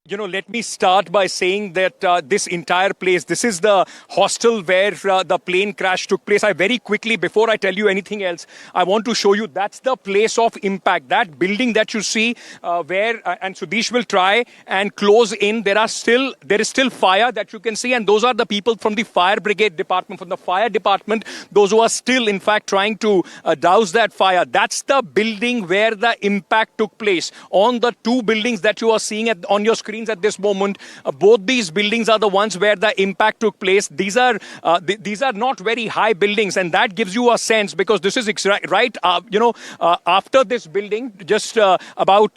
Let me start by saying that this entire place, this is the hostel where the plane crash took place. I very quickly, before I tell you anything else, I want to show you that's the place of impact. That building that you see and Sudesh will try and close in. There is still fire that you can see, and those are the people from the fire brigade department, from the fire department, those who are still, in fact, trying to douse that fire. That's the building where the impact took place. On the two buildings that you are seeing on your screen at this moment, both these buildings are the ones where the impact took place. These are not very high buildings, and that gives you a sense, because this is right after this building, just about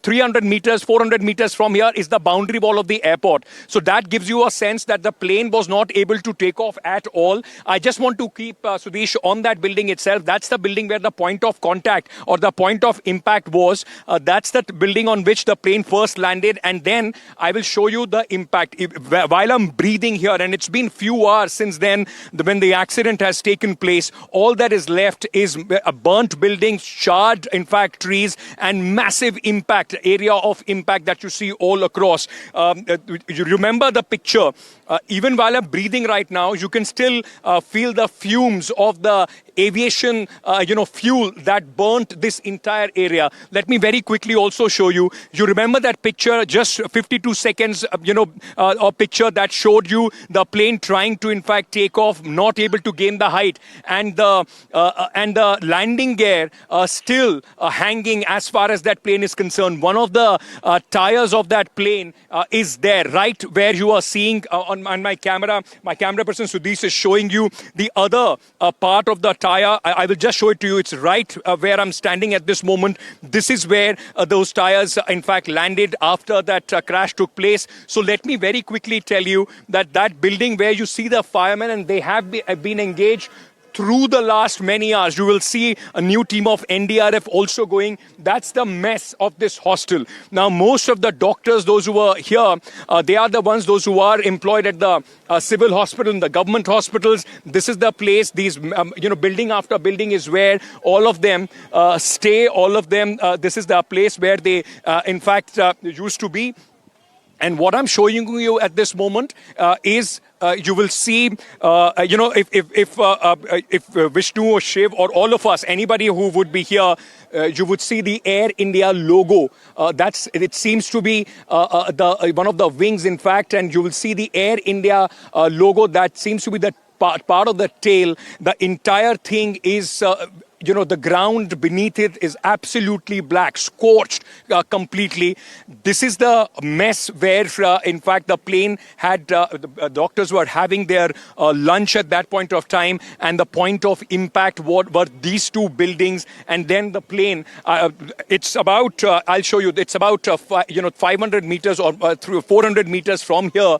300 meters, 400 meters from here is the boundary wall of the airport. So that gives you a sense that the plane was not able to take off at all. I just want to keep Sudesh on that building itself. That's the building where the point of contact or the point of impact was. That's the building on which the plane first landed, and then I will show you the impact. While I'm breathing here, and it's been few hours since then when the accident has taken place, all that is left is a burnt buildings, charred, in fact, trees, and massive area of impact that you see all across. You remember the picture. Even while I'm breathing right now, you can still feel the fumes of the aviation, fuel that burnt this entire area. Let me very quickly also show you. You remember that picture, just 52 seconds, a picture that showed you the plane trying to, in fact, take off, not able to gain the height, and the landing gear still hanging as far as that plane is concerned. One of the tires of that plane is there, right where you are seeing on my camera. My camera person Sudesh is showing you the other part of the tire. I will just show it to you. It's right where I'm standing at this moment. This is where those tires, in fact, landed after that crash took place. So let me very quickly tell you that building where you see the firemen, and they have been engaged through the last many hours. You will see a new team of NDRF also going. That's the mess of this hostel. Now, most of the doctors, those who are here, they are the ones, those who are employed at the civil hospital, in the government hospitals. This is the place, these, building after building is where all of them stay. All of them, this is the place where they, in fact, used to be. And what I'm showing you at this moment is you will see, if Vishnu or Shiv or all of us, anybody who would be here, you would see the Air India logo. It seems to be one of the wings, in fact, and you will see the Air India logo. That seems to be the part of the tail. The entire thing is the ground beneath it is absolutely black, scorched completely. This is the mess where, in fact, the plane had, the doctors were having their lunch at that point of time, and the point of impact were these two buildings, and then the plane. It's about, I'll show you, it's about 500 meters or 400 meters from here,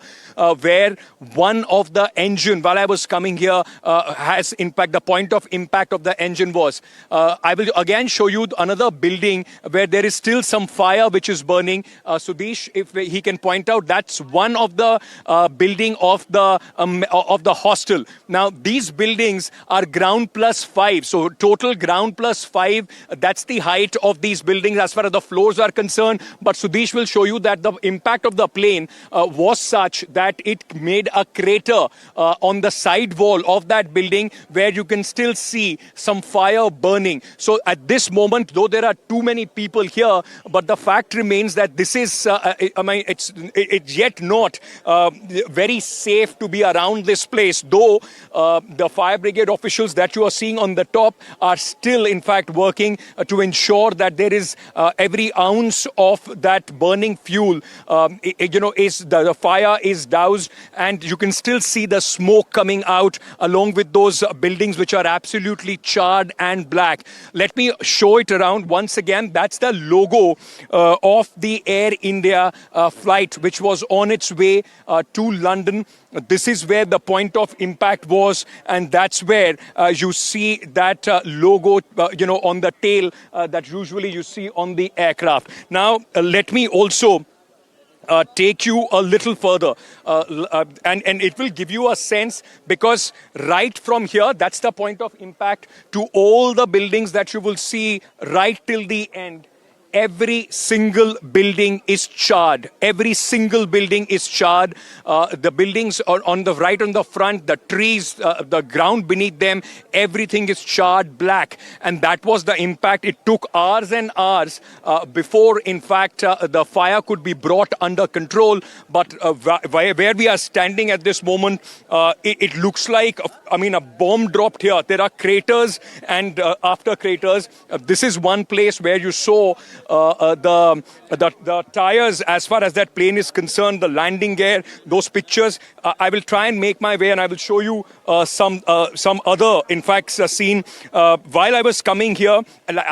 where one of the engine, while I was coming here, has impact. The point of impact of the engine was. I will again show you another building where there is still some fire which is burning. Sudesh, if he can point out, that's one of the building of the hostel. Now, these buildings are ground plus 5. So total ground plus 5, that's the height of these buildings as far as the floors are concerned. But Sudesh will show you that the impact of the plane was such that it made a crater on the side wall of that building, where you can still see some fire burning. So at this moment, though there are too many people here, but the fact remains that this is, it's yet not very safe to be around this place, though the fire brigade officials that you are seeing on the top are still, in fact, working to ensure that there is every ounce of that burning fuel, the fire is doused, and you can still see the smoke coming out along with those buildings which are absolutely charred and black. Let me show it around once again. That's the logo of the Air India flight, which was on its way to London. This is where the point of impact was, and that's where you see that logo, on the tail that usually you see on the aircraft. Now, let me also take you a little further, and it will give you a sense, because right from here, that's the point of impact, to all the buildings that you will see right till the end. every single building is charred. Every single building is charred. The buildings are on the right, on the front, the trees, the ground beneath them, everything is charred black. And that was the impact. It took hours and hours before, in fact, the fire could be brought under control. But where we are standing at this moment, it looks like, I mean, a bomb dropped here. There are craters and after craters. This is one place where you saw the tires, as far as that plane is concerned, the landing gear, those pictures. I will try and make my way and I will show you some other, in fact, scene. While I was coming here,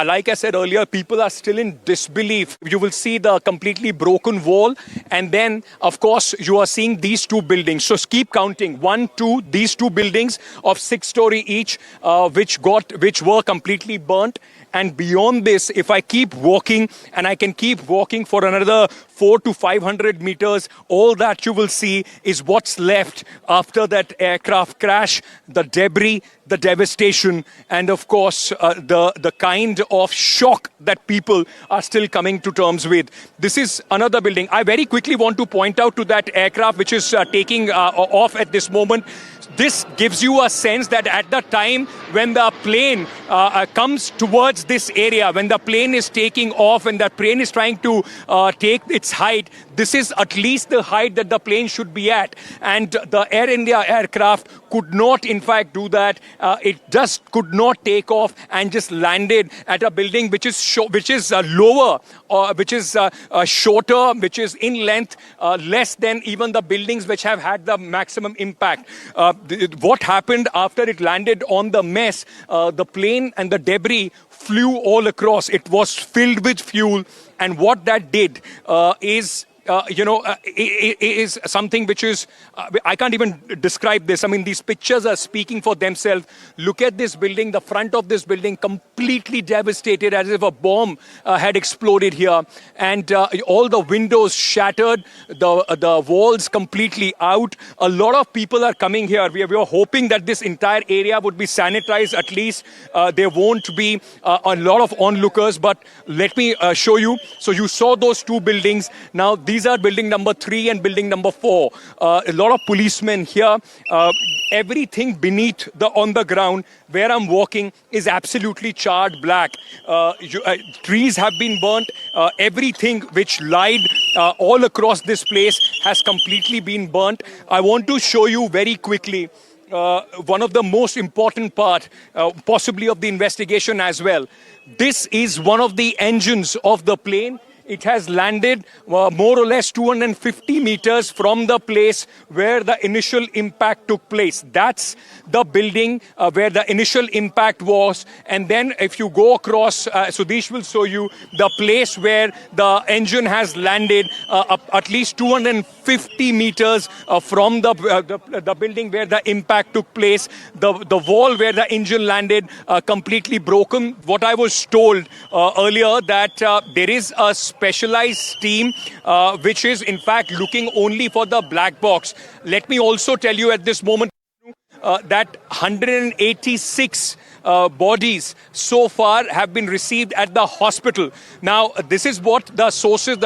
like I said earlier, people are still in disbelief. You will see the completely broken wall, and then, of course, you are seeing these two buildings. So keep counting. 1, 2, these two buildings of 6-story each, which were completely burnt. And beyond this, if I keep walking, and I can keep walking for another 400 to 500 meters, all that you will see is what's left after that aircraft crash, the debris, the devastation, and of course, the kind of shock that people are still coming to terms with. This is another building. I very quickly want to point out to that aircraft which is taking off at this moment. This gives you a sense that at the time when the plane comes towards this area, when the plane is taking off, when the plane is trying to take its height, this is at least the height that the plane should be at. And the Air India aircraft could not, in fact, do that. It just could not take off and just landed at a building which is lower, which is shorter, which is in length, less than even the buildings which have had the maximum impact. What happened after it landed on the mess, the plane and the debris flew all across. It was filled with fuel, and what that did is is something which is, I can't even describe this. I mean, these pictures are speaking for themselves. Look at this building, the front of this building completely devastated, as if a bomb had exploded here. And all the windows shattered, the walls completely out. A lot of people are coming here. We are hoping that this entire area would be sanitized. At least there won't be a lot of onlookers. But let me show you. So you saw those two buildings. Now, these are building number 3 and building number 4. A lot of policemen here. Everything beneath on the ground where I'm walking is absolutely charred black. Trees have been burnt. Everything which lied all across this place has completely been burnt. I want to show you very quickly one of the most important part, possibly of the investigation as well. This is one of the engines of the plane. It has landed more or less 250 meters from the place where the initial impact took place. That's the building where the initial impact was. And then if you go across, Sudesh will show you the place where the engine has landed, at least 250 meters from the building where the impact took place. The wall where the engine landed completely broken. What I was told earlier that there is a specialized team which is in fact looking only for the black box. Let me also tell you at this moment that 186 bodies so far have been received at the hospital. Now, this is what the sources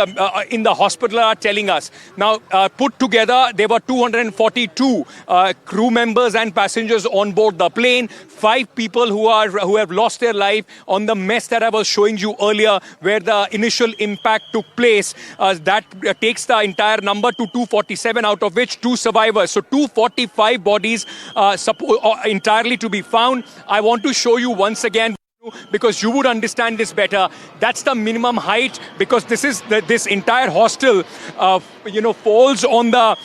in the hospital are telling us. Now, put together, there were 242 crew members and passengers on board the plane. 5 people who have lost their life on the mess that I was showing you earlier, where the initial impact took place. That takes the entire number to 247, out of which 2 survivors. So 245 bodies entirely to be found. I want to show you once again, because you would understand this better. That's the minimum height, because this entire hostel falls on the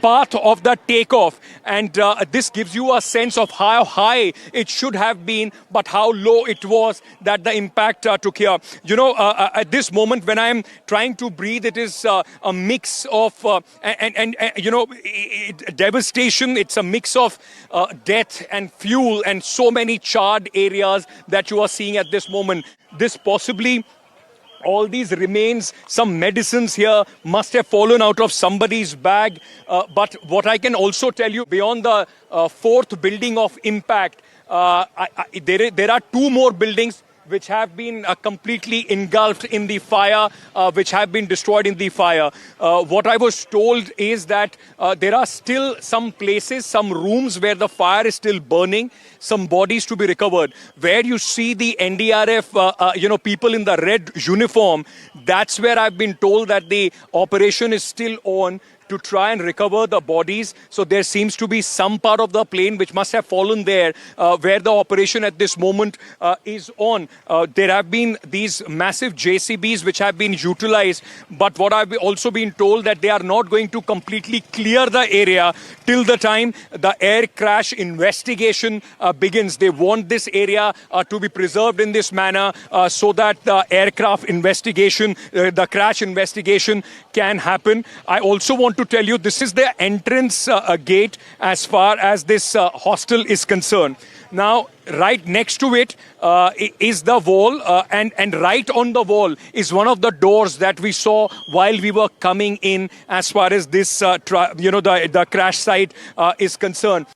path of the takeoff, and this gives you a sense of how high it should have been, but how low it was that the impact took here. At this moment when I am trying to breathe, it is a mix of devastation. It's a mix of death and fuel and so many charred areas that you are seeing at this moment. This possibly, all these remains, some medicines here must have fallen out of somebody's bag. But what I can also tell you, beyond the 4th building of impact, there are 2 more buildings which have been completely engulfed in the fire, which have been destroyed in the fire. What I was told is that there are still some places, some rooms where the fire is still burning, some bodies to be recovered. Where you see the NDRF, people in the red uniform, that's where I've been told that the operation is still on to try and recover the bodies. So there seems to be some part of the plane which must have fallen there, where the operation at this moment is on. There have been these massive JCBs which have been utilized, but what I've also been told that they are not going to completely clear the area till the time the air crash investigation begins. They want this area to be preserved in this manner so that the aircraft investigation, the crash investigation can happen. I also want to tell you this is the entrance gate as far as this hostel is concerned. Now, right next to it is the wall, and right on the wall is one of the doors that we saw while we were coming in as far as this, the crash site is concerned.